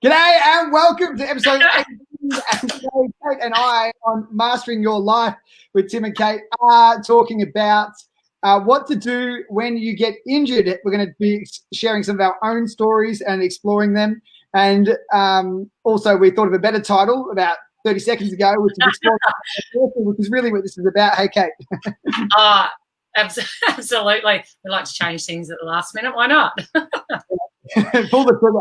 G'day and welcome to episode 18. And today, Kate and I on Mastering Your Life with Tim and Kate are talking about what to do when you get injured. We're going to be sharing some of our own stories and exploring them. And also we thought of a better title about 30 seconds ago, which is exploring, which is really what this is about. Hey, Kate. Absolutely. We like to change things at the last minute. Why not? Pull the trigger.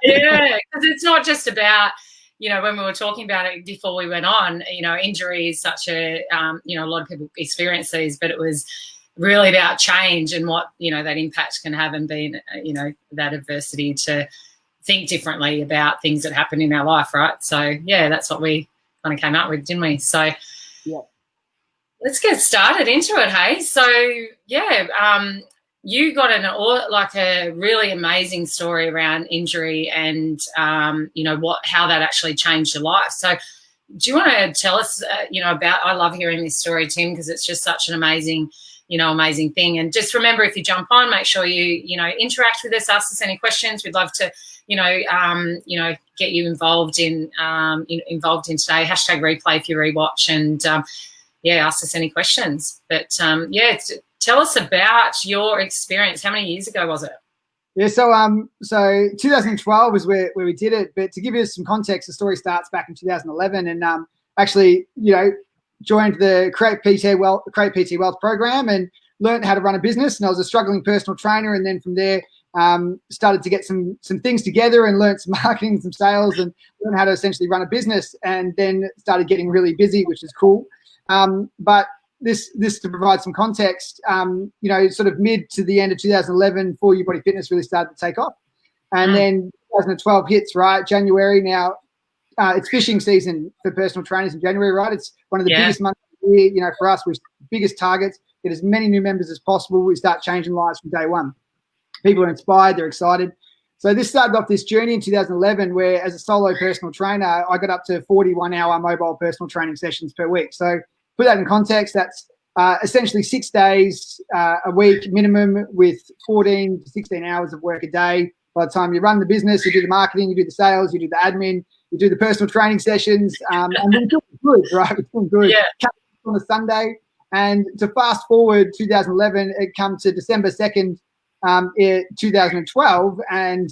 Yeah, because it's not just about, when we were talking about it before we went on, injury is such a, a lot of people experience these, but it was really about change and what, that impact can have, and being, that adversity to think differently about things that happen in our life, right? So, yeah, that's what we kind of came up with, didn't we? So, yeah. Let's get started into it, hey? So, you got a really amazing story around injury and, how that actually changed your life. So do you want to tell us, about, I love hearing this story, Tim, because it's just such an amazing thing. And just remember, if you jump on, make sure you, interact with us, ask us any questions. We'd love to, get you involved in today. Hashtag replay if you rewatch, and, ask us any questions. But, tell us about your experience. How many years ago was it? Yeah, so 2012 was where we did it. But to give you some context, the story starts back in 2011, and joined the Create PT Wealth program and learned how to run a business. And I was a struggling personal trainer, and then from there started to get some things together and learned some marketing, some sales, and learned how to essentially run a business. And then started getting really busy, which is cool. But this to provide some context, sort of mid to the end of 2011, Full Your Body Fitness really started to take off. And then 2012 hits, right? January now, it's fishing season for personal trainers in January, right? It's one of the biggest months of the year, for us, with biggest targets, get as many new members as possible. We start changing lives from day one. People are inspired, they're excited. So this started off this journey in 2011 where, as a solo personal trainer, I got up to 41-hour mobile personal training sessions per week. So put that in context, that's essentially 6 days a week minimum, with 14 to 16 hours of work a day. By the time you run the business, you do the marketing, you do the sales, you do the admin, you do the personal training sessions, and we're doing good, right? We're doing good. Yeah. On a Sunday. And to fast forward 2011, it comes to December 2nd, 2012, and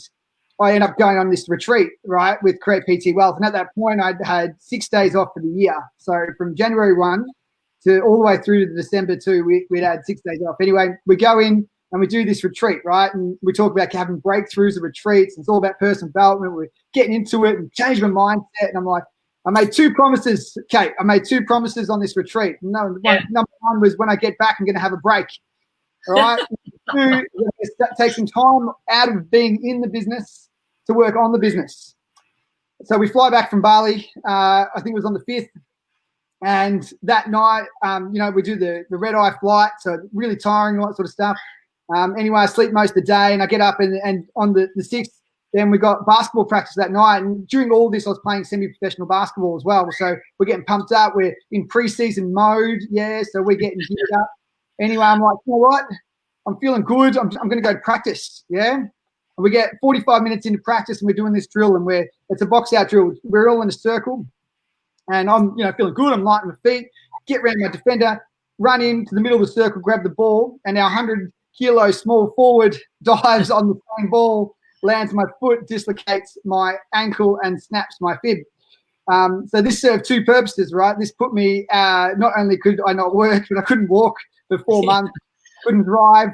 I ended up going on this retreat, right, with Create PT Wealth. And at that point, I'd had 6 days off for the year. So from January 1 to all the way through to December 2, we'd had 6 days off. Anyway, we go in and we do this retreat, right? And we talk about having breakthroughs of retreats. It's all about personal development. We're getting into it and changing my mindset. And I'm like, I made 2 promises, Kate. I made 2 promises on this retreat. Number one was, when I get back, I'm going to have a break. All right? 2, take some time out of being in the business to work on the business. So we fly back from Bali. I think it was on the 5th. And that night, we do the red-eye flight, so really tiring, all that sort of stuff. Anyway, I sleep most of the day, and I get up, and on the 6th, then we got basketball practice that night. And during all this, I was playing semi-professional basketball as well. So we're getting pumped up. We're in pre-season mode, so we're getting geared up. Anyway, I'm like, you know what? I'm feeling good. I'm going to go to practice, And we get 45 minutes into practice, and we're doing this drill, and it's a box-out drill. We're all in a circle. And I'm, feeling good. I'm light on my feet. Get around my defender, run into the middle of the circle, grab the ball, and our 100-kilo small forward dives on the same ball, lands my foot, dislocates my ankle, and snaps my fib. So this served 2 purposes, right? This put me, not only could I not work, but I couldn't walk for 4 months, couldn't drive.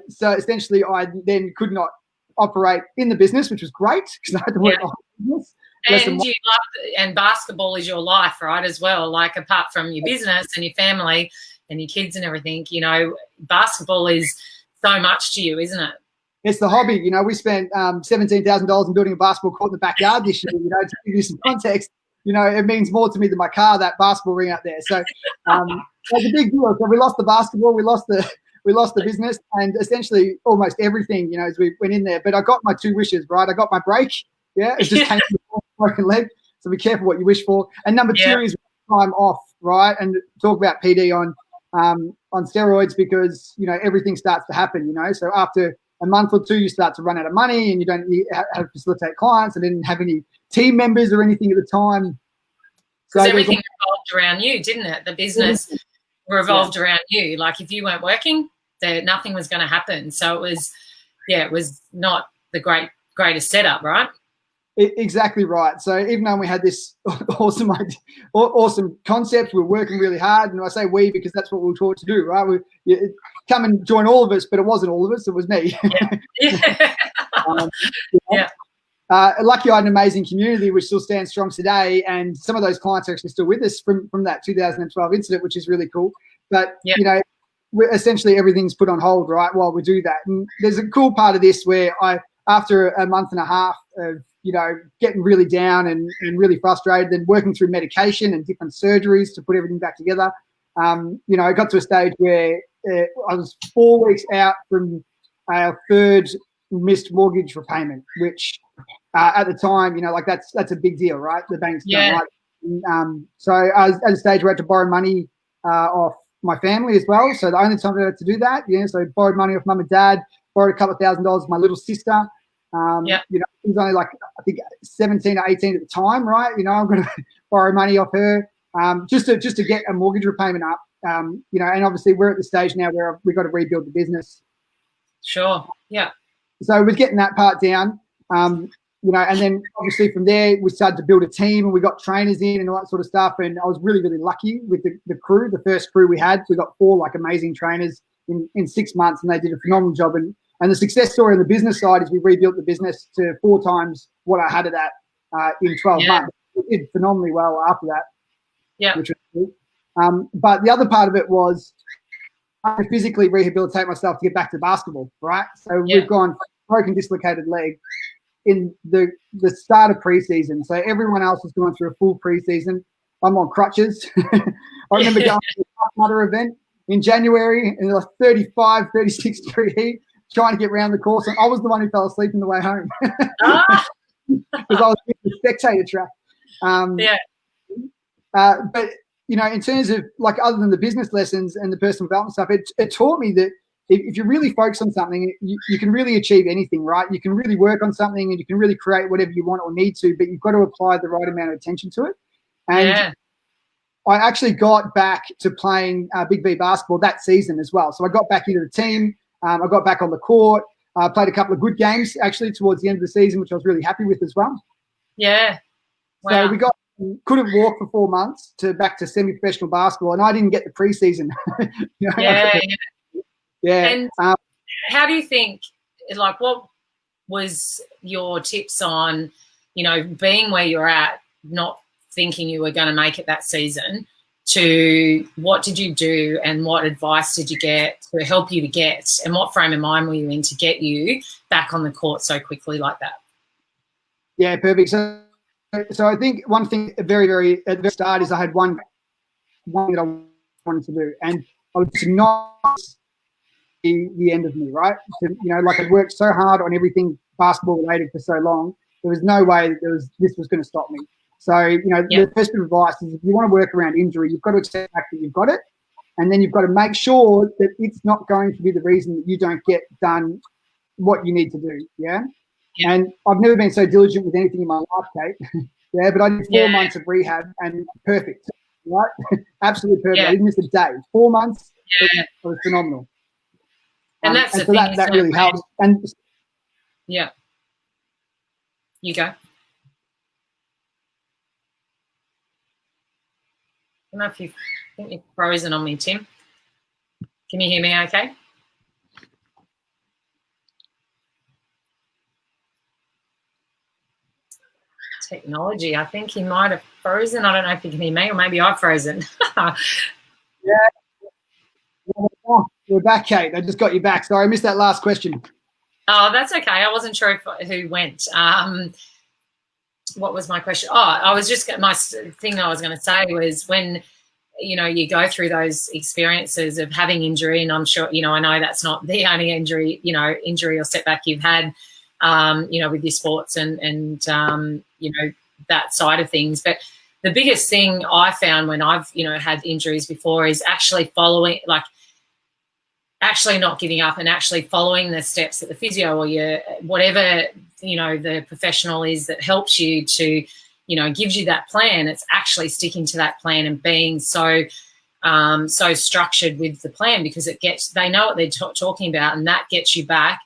So essentially, I then could not operate in the business, which was great because I had to work on the business. And basketball is your life, right, as well? Like, apart from your business and your family and your kids and everything, basketball is so much to you, isn't it? It's the hobby. We spent $17,000 in building a basketball court in the backyard this year. To give you some context, it means more to me than my car, that basketball ring out there. So it's a big deal. So we lost the basketball, we lost the business, and essentially almost everything, as we went in there. But I got my 2 wishes, right? I got my break. It just came to the broken leg. So be careful what you wish for. And number 2 is time off, right? And talk about PD on steroids, because everything starts to happen. So after a month or two, you start to run out of money and you don't have to facilitate clients. I didn't have any team members or anything at the time. So everything revolved around you, didn't it? The business revolved around you. Like if you weren't working, nothing was going to happen. So it was not the greatest setup, right? Exactly right. So even though we had this awesome concept, we were working really hard. And I say we because that's what we were taught to do, right? Come and join all of us, but it wasn't all of us. It was me. Lucky I had an amazing community which still stands strong today. And some of those clients are actually still with us from that 2012 incident, which is really cool. But, essentially everything's put on hold, right, while we do that. And there's a cool part of this where after a month and a half of, getting really down and really frustrated and working through medication and different surgeries to put everything back together. I got to a stage where I was 4 weeks out from our third missed mortgage repayment, which at the time, that's a big deal, right? The banks don't like it. So I was at a stage where I had to borrow money off my family as well. So the only time I had to do that, so I borrowed money off mum and dad, borrowed a couple of $1,000s of my little sister. He was only like, I think 17 or 18 at the time, right? I'm going to borrow money off her just to get a mortgage repayment up. And obviously we're at the stage now where we've got to rebuild the business. Sure. Yeah. So we're getting that part down, and then obviously from there we started to build a team and we got trainers in and all that sort of stuff. And I was really, really lucky with the crew. The first crew we had, we got 4 amazing trainers in 6 months, and they did a phenomenal job. And the success story on the business side is we rebuilt the business to 4 times what I had it at in 12 months. It did phenomenally well after that. Yeah. Which was cool. But the other part of it was I physically rehabilitate myself to get back to basketball, right? So we've gone broken, dislocated leg in the start of preseason. So everyone else is going through a full preseason. I'm on crutches. I remember going to the Tough Mudder event in January in 35, 36 degree heat, trying to get around the course. And I was the one who fell asleep on the way home because I was in the spectator track. But, in terms of other than the business lessons and the personal development stuff, it taught me that if you really focus on something, you can really achieve anything, right? You can really work on something and you can really create whatever you want or need to, but you've got to apply the right amount of attention to it. And I actually got back to playing Big V basketball that season as well. So I got back into the team. I got back on the court. Played a couple of good games actually towards the end of the season, which I was really happy with as well. Yeah. Wow. So couldn't walk for 4 months back to semi-professional basketball, and I didn't get the preseason. And how do you think, what was your tips on, being where you're at, not thinking you were going to make it that season, to what did you do and what advice did you get to help you to get, and what frame of mind were you in to get you back on the court so quickly like that? Yeah, perfect. So I think one thing at the very start is I had one that I wanted to do, and I was not the end of me, right? I'd worked so hard on everything basketball related for so long, there was no way that this was going to stop me. So, the first bit of advice is if you want to work around injury, you've got to accept the fact that you've got it, and then you've got to make sure that it's not going to be the reason that you don't get done what you need to do, yeah? And I've never been so diligent with anything in my life, Kate. But I did 4 months of rehab and perfect, right? Absolutely perfect. I didn't miss a day. 4 months, it was phenomenal. And that's the so thing. That really helps. And you go. I don't know if I think you're frozen on me, Tim. Can you hear me okay? Technology. I think he might have frozen. I don't know if you can hear me, or maybe I've frozen. We're back, Kate. I just got you back. Sorry, I missed that last question. Oh, that's okay. I wasn't sure who went. What was my question? Oh, I was just my thing I was going to say was when you go through those experiences of having injury, and I'm sure I know that's not the only injury or setback you've had. With your sports and that side of things. But the biggest thing I found when I've, had injuries before is actually following, actually not giving up and actually following the steps that the physio or your whatever, the professional is that helps you to, gives you that plan. It's actually sticking to that plan and being so structured with the plan, because they know what they're talking about, and that gets you back,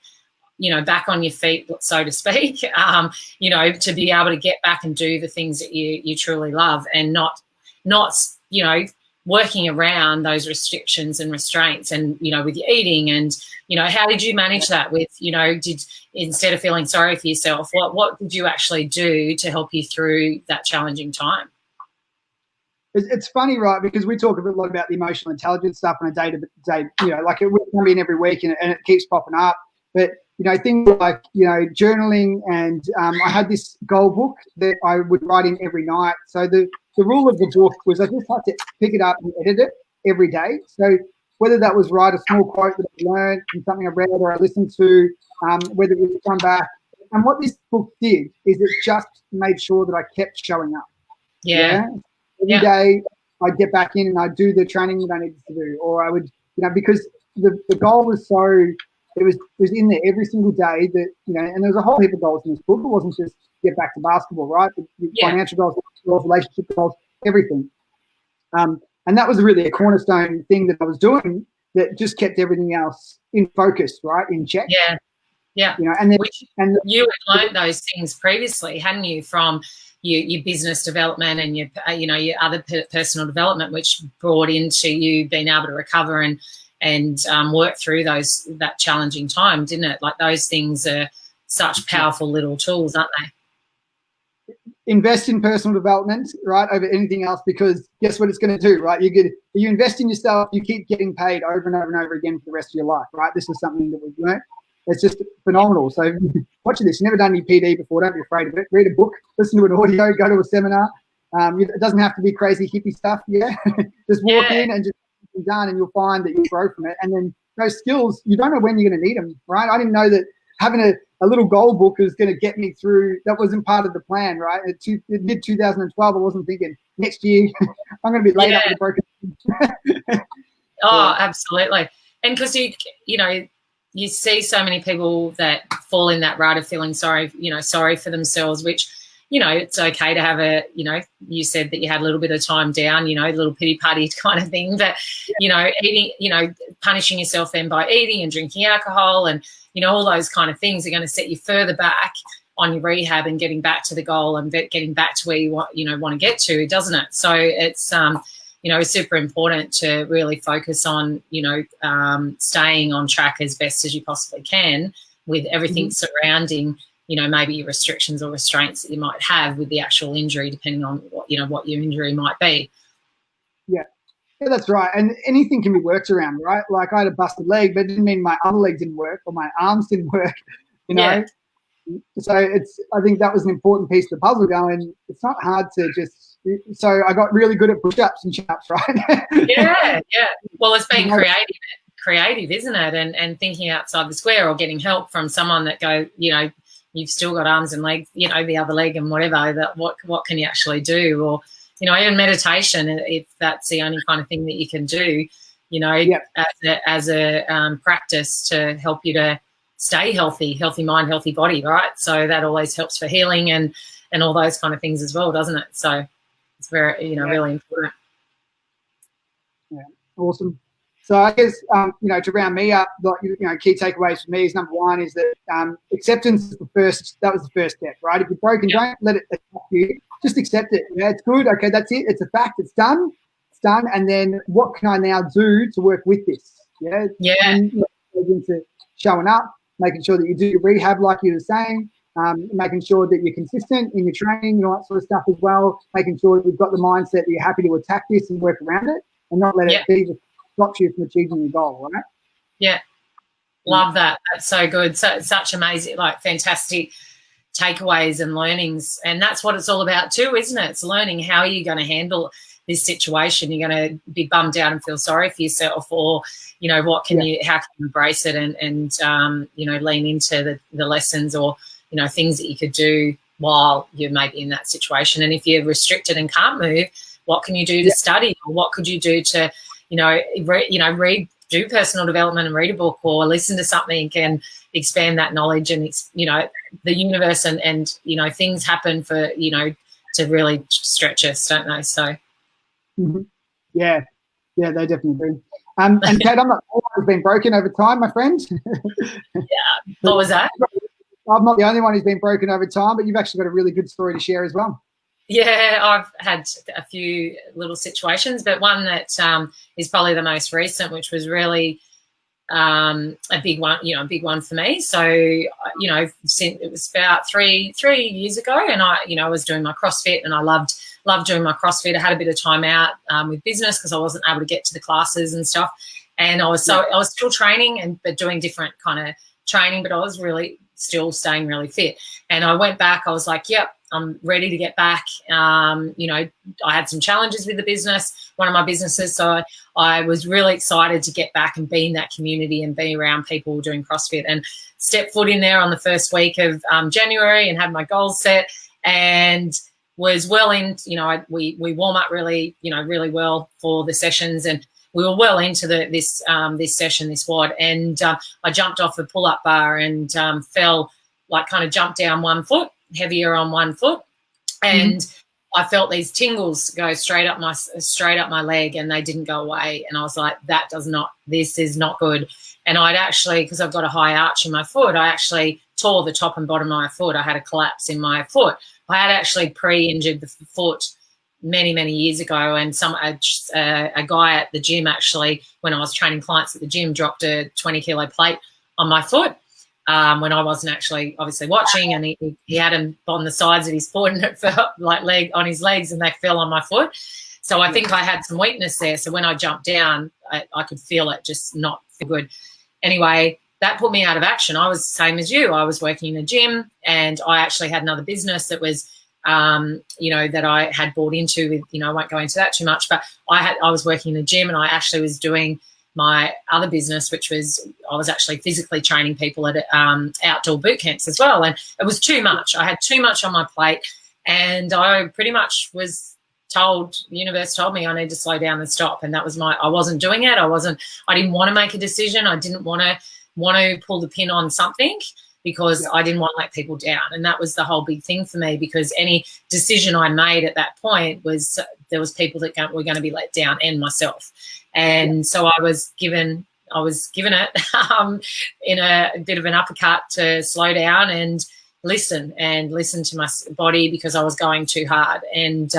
back on your feet, so to speak, to be able to get back and do the things that you truly love, and not, working around those restrictions and restraints, and, with your eating. And, how did you manage that with, instead of feeling sorry for yourself, what did you actually do to help you through that challenging time? It's funny, right? Because we talk a lot about the emotional intelligence stuff on a day-to-day, like it will come in every week and it keeps popping up. But, things like, journaling, and I had this goal book that I would write in every night. So the rule of the book was I just had to pick it up and edit it every day. So whether that was write a small quote that I learned from something I read or I listened to, whether it was come back. And what this book did is it just made sure that I kept showing up. Yeah. Every day I'd get back in and I'd do the training that I needed to do, or I would, because the goal was it was in there every single day that, and there's a whole heap of goals in this book. It wasn't just get back to basketball, right? The financial goals, relationship goals, everything. And that was really a cornerstone thing that I was doing that just kept everything else in focus, right? In check. Yeah. Yeah. And then, you had learned those things previously, hadn't you, from your business development and your other personal development, which brought into you being able to recover and work through that challenging time, didn't it? Like, those things are such powerful little tools, aren't they? Invest in personal development, right, over anything else, because guess what it's going to do, right? You invest in yourself, you keep getting paid over and over and over again for the rest of your life, right? This is something that we've learned. It's just phenomenal. So watching this, you've never done any PD before, don't be afraid of it. Read a book, listen to an audio, go to a seminar. It doesn't have to be crazy hippie stuff, just walk in and just be done, and you'll find that you grow from it. And then those skills, you don't know when you're going to need them, right? I didn't know that having a little goal book is going to get me through. That wasn't part of the plan, right? Mid 2012, I wasn't thinking next year I'm going to be laid up with a broken. Oh, absolutely. And because you see so many people that fall in that rut of feeling sorry for themselves, which, it's okay to have you said that you had a little bit of time down, a little pity party kind of thing, but, eating, punishing yourself then by eating and drinking alcohol and, all those kind of things are going to set you further back on your rehab and getting back to the goal and getting back to where you want to get to, doesn't it? So it's, super important to really focus on, staying on track as best as you possibly can with everything surrounding, maybe your restrictions or restraints that you might have with the actual injury, depending on what your injury might be. Yeah, that's right. And anything can be worked around, right? Like, I had a busted leg, but it didn't mean my other leg didn't work or my arms didn't work, Yeah. So I think that was an important piece of the puzzle going. It's not hard to just, so I got really good at push-ups and chin-ups, right? Yeah. Well, it's being creative, isn't it? And thinking outside the square, or getting help from someone that you've still got arms and legs, the other leg and whatever, that what can you actually do? Or, even meditation, if that's the only kind of thing that you can do, as a practice to help you to stay healthy mind, healthy body, right? So that always helps for healing and all those kind of things as well, doesn't it? So it's very, really important. Yeah, awesome. So I guess, to round me up, key takeaways for me is, number one is that acceptance is that was the first step, right? If you're broken, don't let it attack you. Just accept it. It's good. Okay, that's it. It's a fact. It's done. And then what can I now do to work with this? Yeah. And, into showing up, making sure that you do your rehab like you were saying, making sure that you're consistent in your training and all that sort of stuff as well, making sure that you've got the mindset that you're happy to attack this and work around it and not let it be stops you from achieving your goal, right? Yeah. Love that. That's so good. So such amazing, fantastic takeaways and learnings. And that's what it's all about too, isn't it? It's learning how you're going to handle this situation. You're going to be bummed out and feel sorry for yourself, or, how can you embrace it and lean into the lessons or, things that you could do while you're maybe in that situation. And if you're restricted and can't move, what can you do to study, or what could you do to, read do personal development and read a book or listen to something and expand that knowledge. And it's, you know, the universe and you know, things happen for, you know, to really stretch us, don't they? So yeah, they definitely do. And Kate, I'm not the only one who's been broken over time, my friend. Yeah. What was that? I'm not the only one who's been broken over time, but you've actually got a really good story to share as well. Yeah, I've had a few little situations, but one that is probably the most recent, which was really a big one, you know, a big one for me. So, you know, since it was about three years ago, and I, you know, I was doing my CrossFit, and I loved doing my CrossFit. I had a bit of time out with business because I wasn't able to get to the classes and stuff, and I was still training but doing different kind of training, but I was really still staying really fit. And I went back. I was like, yep, I'm ready to get back. You know, I had some challenges with the business, one of my businesses. So I was really excited to get back and be in that community and be around people doing CrossFit, and stepped foot in there on the first week of January and had my goals set, and was well in, you know, we warm up really, you know, really well for the sessions, and we were well into this session, this WOD, and I jumped off the pull-up bar and fell, like kind of jumped down 1 foot, heavier on 1 foot, and I felt these tingles go straight up my leg, and they didn't go away. And I was like, this is not good. And I'd actually, because I've got a high arch in my foot, I actually tore the top and bottom of my foot. I had a collapse in my foot. I had actually pre-injured the foot many years ago, and a guy at the gym, actually, when I was training clients at the gym, dropped a 20-kilo plate on my foot when I wasn't actually obviously watching, and he had them on the sides of his foot, and it felt like on his legs, and they fell on my foot. So I think I had some weakness there. So when I jumped down, I could feel it just not feel good. Anyway, that put me out of action. I was the same as you. I was working in a gym, and I actually had another business that was you know, that I had bought into with, you know, I won't go into that too much, but I was working in a gym, and I actually was doing my other business, which was, I was actually physically training people at outdoor boot camps as well. And it was too much. I had too much on my plate, and I pretty much was told, the universe told me I need to slow down and stop. And that was I wasn't doing it. I didn't want to make a decision. I didn't want to pull the pin on something, because I didn't want to let people down. And that was the whole big thing for me, because any decision I made at that point was, there was people that were going to be let down, and myself. And so I was given it in a bit of an uppercut to slow down and listen to my body, because I was going too hard. And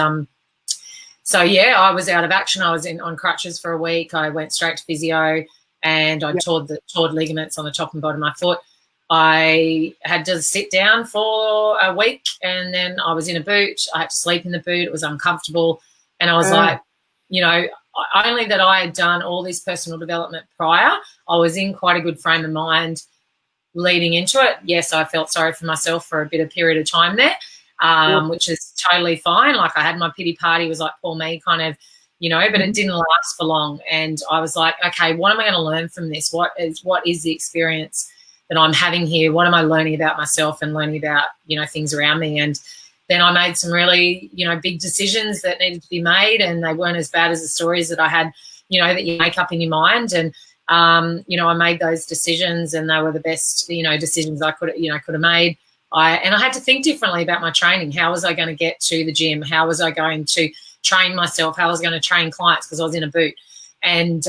so, yeah, I was out of action. I was on crutches for a week. I went straight to physio, and I tore ligaments on the top and bottom of my foot. I had to sit down for a week, and then I was in a boot. I had to sleep in the boot. It was uncomfortable. And I was like, you know, only that I had done all this personal development prior, I was in quite a good frame of mind leading into it. Yes, I felt sorry for myself for a bit of period of time there, which is totally fine. Like, I had my pity party, was like, poor me kind of, you know, but it didn't last for long. And I was like, okay, what am I going to learn from this? What is the experience that I'm having here? What am I learning about myself and learning about, you know, things around me? And then I made some really, you know, big decisions that needed to be made, and they weren't as bad as the stories that I had, you know, that you make up in your mind. And, you know, I made those decisions, and they were the best, you know, decisions I could have made. And I had to think differently about my training. How was I going to get to the gym? How was I going to train myself? How was I going to train clients, because I was in a boot? And,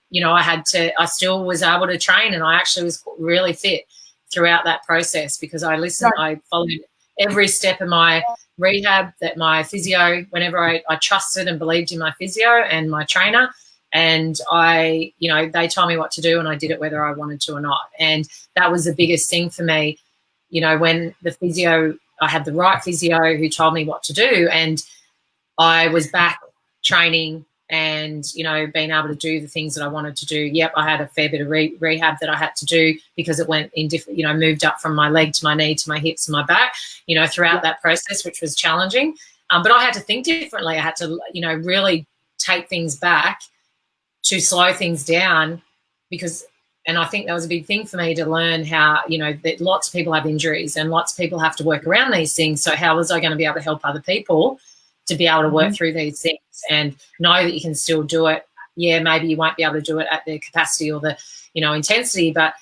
you know, I still was able to train, and I actually was really fit throughout that process, because I listened, I followed every step of my rehab, that my physio, whenever I trusted and believed in my physio and my trainer, and you know, they told me what to do, and I did it whether I wanted to or not. And that was the biggest thing for me, you know, when I had the right physio who told me what to do, and I was back training and, you know, being able to do the things that I wanted to do. Yep, I had a fair bit of rehab that I had to do, because it went in different, you know, moved up from my leg to my knee to my hips and my back, you know, throughout that process, which was challenging. But I had to think differently. I had to, you know, really take things back to slow things down, and I think that was a big thing for me to learn how, you know, that lots of people have injuries and lots of people have to work around these things. So how was I going to be able to help other people to be able to work through these things and know that you can still do it yeah, maybe you won't be able to do it at the capacity or the, you know, intensity, but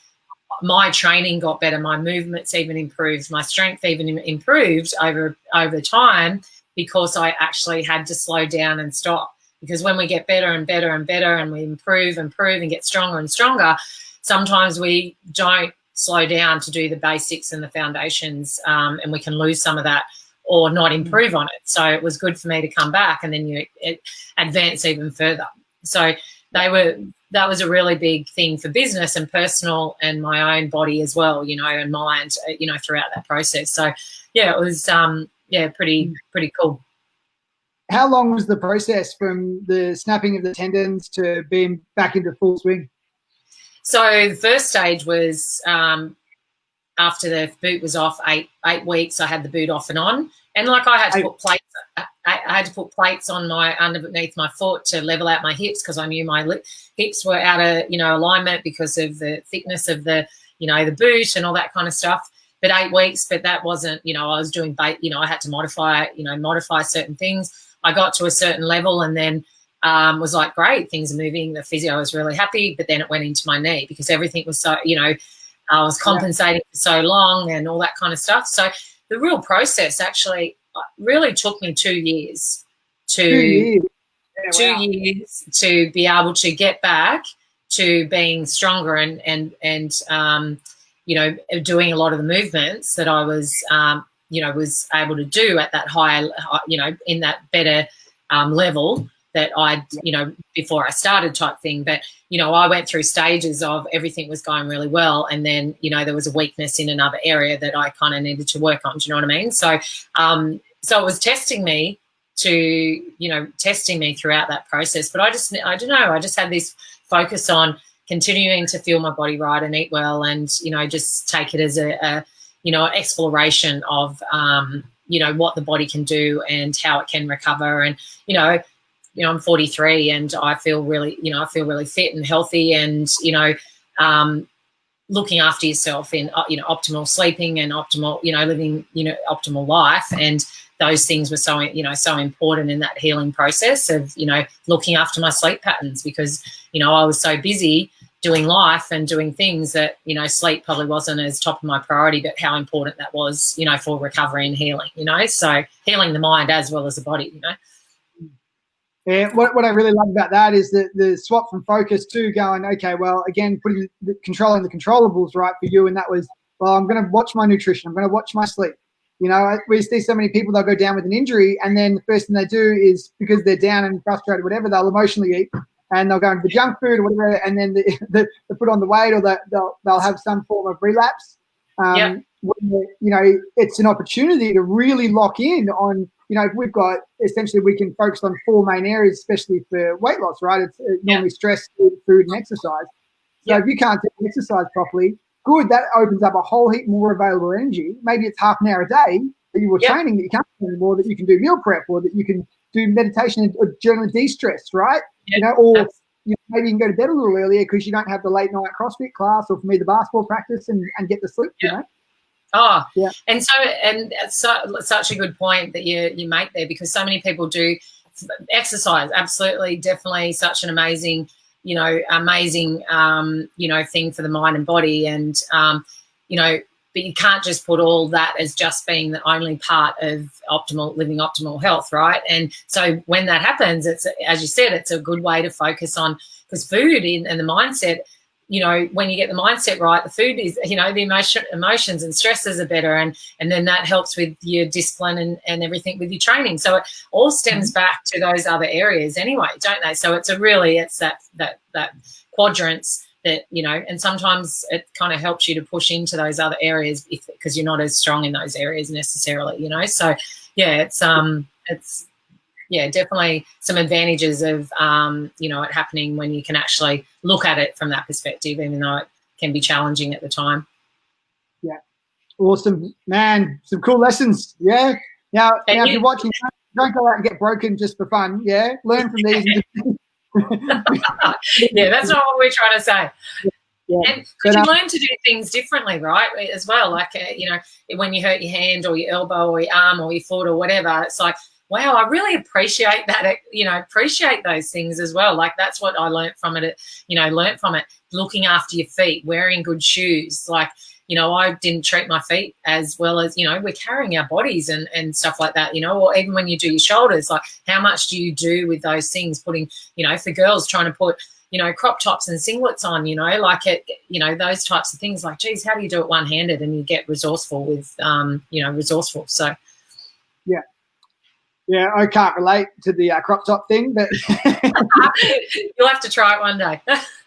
my training got better, my movements even improved, my strength even improved over time, because I actually had to slow down and stop. Because when we get better and better and better, and we improve and get stronger and stronger, sometimes we don't slow down to do the basics and the foundations, and we can lose some of that or not improve on it. So it was good for me to come back, and then you advance even further. So that was a really big thing for business and personal and my own body as well, you know, and mind, you know, throughout that process. So yeah, it was pretty cool. How long was the process from the snapping of the tendons to being back into full swing? So the first stage was after the boot was off, 8 weeks. I had the boot off and on, and like I had to put plates. I had to put plates on my underneath my foot to level out my hips, because I knew my hips were out of, you know, alignment because of the thickness of the, you know, the boot and all that kind of stuff. But 8 weeks, but that wasn't, you know, I was doing, you know, I had to modify certain things. I got to a certain level, and then was like, great, things are moving. The physio was really happy, but then it went into my knee because everything was so, you know, I was compensating for so long and all that kind of stuff. So the real process actually really took me 2 years to 2 years to be able to get back to being stronger and you know, doing a lot of the movements that I was you know, was able to do at that higher, you know, in that better level that I'd, you know, before I started type thing. But, you know, I went through stages of everything was going really well, and then, you know, there was a weakness in another area that I kind of needed to work on. Do you know what I mean? So so it was testing me throughout that process. But I don't know, I just had this focus on continuing to feel my body right and eat well, and, you know, just take it as a you know, exploration of, you know, what the body can do and how it can recover. And, you know, I'm 43 and I feel really fit and healthy, and, you know, looking after yourself in, you know, optimal sleeping and optimal, you know, living, you know, optimal life. And those things were so, you know, so important in that healing process of, you know, looking after my sleep patterns, because, you know, I was so busy doing life and doing things that, you know, sleep probably wasn't as top of my priority, but how important that was, you know, for recovery and healing, you know, so healing the mind as well as the body, you know. Yeah, what I really love about that is the swap from focus to going, okay, well, again, controlling the controllables, right, for you, and that was, well, I'm going to watch my nutrition, I'm going to watch my sleep. You know, we see so many people, they'll go down with an injury, and then the first thing they do is, because they're down and frustrated, whatever, they'll emotionally eat, and they'll go into the junk food or whatever, and then they put on the weight, or they'll have some form of relapse. When, you know, it's an opportunity to really lock in on, you know, if we've got, essentially we can focus on 4 main areas, especially for weight loss, right? It's normally stress, food, and exercise. So if you can't exercise properly, good, that opens up a whole heap more available energy. Maybe it's half an hour a day that you were training that you can't do anymore, that you can do meal prep, or that you can do meditation or journal de-stress, right? You know, or maybe you can go to bed a little earlier because you don't have the late night CrossFit class, or for me, the basketball practice, and get the sleep, you know? Oh, yeah. And such a good point that you make there, because so many people do exercise. Absolutely, definitely such an amazing, you know, you know, thing for the mind and body. And, you know, but you can't just put all that as just being the only part of living optimal health, right? And so when that happens, it's, as you said, it's a good way to focus on, because food and the mindset, you know, when you get the mindset right, the food is, you know, the emotions and stresses are better, and then that helps with your discipline and everything with your training. So it all stems back to those other areas anyway, don't they? So it's that quadrants that, you know, and sometimes it kind of helps you to push into those other areas because you're not as strong in those areas necessarily, you know. So yeah, it's definitely some advantages of, you know, it happening when you can actually look at it from that perspective, even though it can be challenging at the time. Yeah. Awesome, man. Some cool lessons. Yeah. Now if you're watching, don't go out and get broken just for fun. Yeah. Learn from these. Yeah, that's not what we're trying to say. Yeah. And because you learn to do things differently, right, as well. Like, you know, when you hurt your hand or your elbow or your arm or your foot or whatever, it's like, wow, I really appreciate that, you know, appreciate those things as well. Like that's what I learned from it, you know, looking after your feet, wearing good shoes. Like, you know, I didn't treat my feet as well as, you know, we're carrying our bodies and stuff like that, you know, or even when you do your shoulders, like how much do you do with those things, putting, you know, for girls trying to put, you know, crop tops and singlets on, you know, like it, you know, those types of things, like, geez, how do you do it one-handed? And you get resourceful with, you know, resourceful. So. Yeah. Yeah, I can't relate to the crop top thing, but you'll have to try it one day.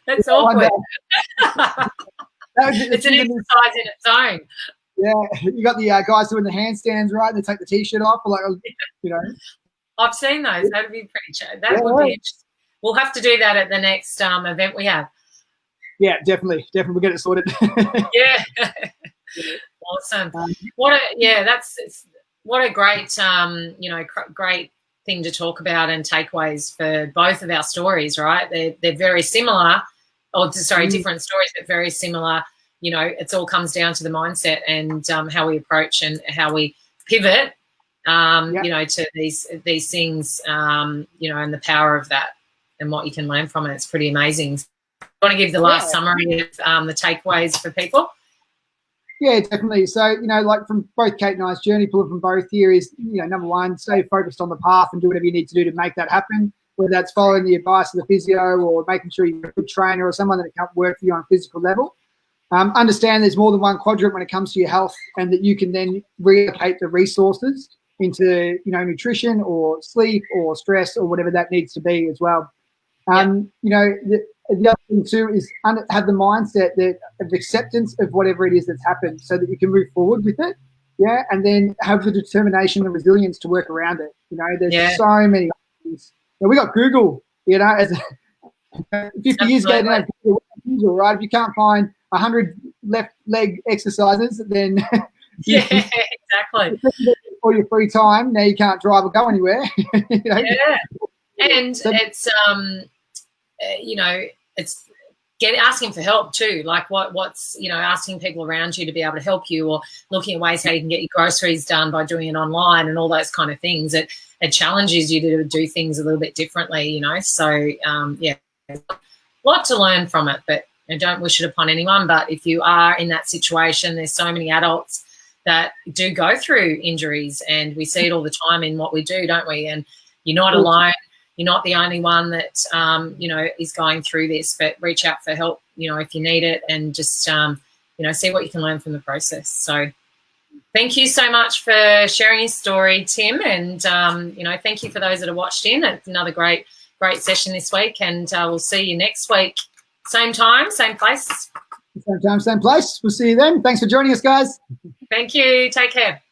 That's awkward. It's an exercise in its own. Yeah, you got the guys doing the handstands, right? They take the t-shirt off, like, you know. I've seen those. That'd be pretty. That would be interesting. We'll have to do that at the next event we have. Yeah, definitely. We'll get it sorted. Yeah. Awesome. What a great, you know, great thing to talk about and takeaways for both of our stories, right? They're very similar, or sorry, different stories, but very similar. You know, it all comes down to the mindset and how we approach and how we pivot, you know, to these things, you know, and the power of that and what you can learn from it. It's pretty amazing. I want to give the last summary of the takeaways for people. Yeah, definitely. So, you know, like from both Kate and I's journey, pulling from both here is, you know, number one, stay focused on the path and do whatever you need to do to make that happen, whether that's following the advice of the physio or making sure you're a good trainer or someone that can work for you on a physical level. Understand there's more than one quadrant when it comes to your health, and that you can then reallocate the resources into, you know, nutrition or sleep or stress or whatever that needs to be as well. You know, the other thing too is have the mindset of acceptance of whatever it is that's happened, so that you can move forward with it. Yeah, and then have the determination and resilience to work around it. You know, there's so many things. You know, we got Google. You know, as 50 years ago, didn't have Google, right? If you can't find 100 left leg exercises, then exactly. For your free time, now you can't drive or go anywhere. You know? Yeah, and so, it's you know, it's asking for help too. Like what's you know, asking people around you to be able to help you, or looking at ways how you can get your groceries done by doing it online and all those kind of things. It challenges you to do things a little bit differently, you know. So yeah, a lot to learn from it, but I don't wish it upon anyone. But if you are in that situation, there's so many adults that do go through injuries, and we see it all the time in what we do, don't we? And you're not alone. You're not the only one that, you know, is going through this, but reach out for help, you know, if you need it, and just, you know, see what you can learn from the process. So thank you so much for sharing your story, Tim. And, you know, thank you for those that have watched in. It's another great session this week, and we'll see you next week. Same time, same place. Same time, same place. We'll see you then. Thanks for joining us, guys. Thank you. Take care.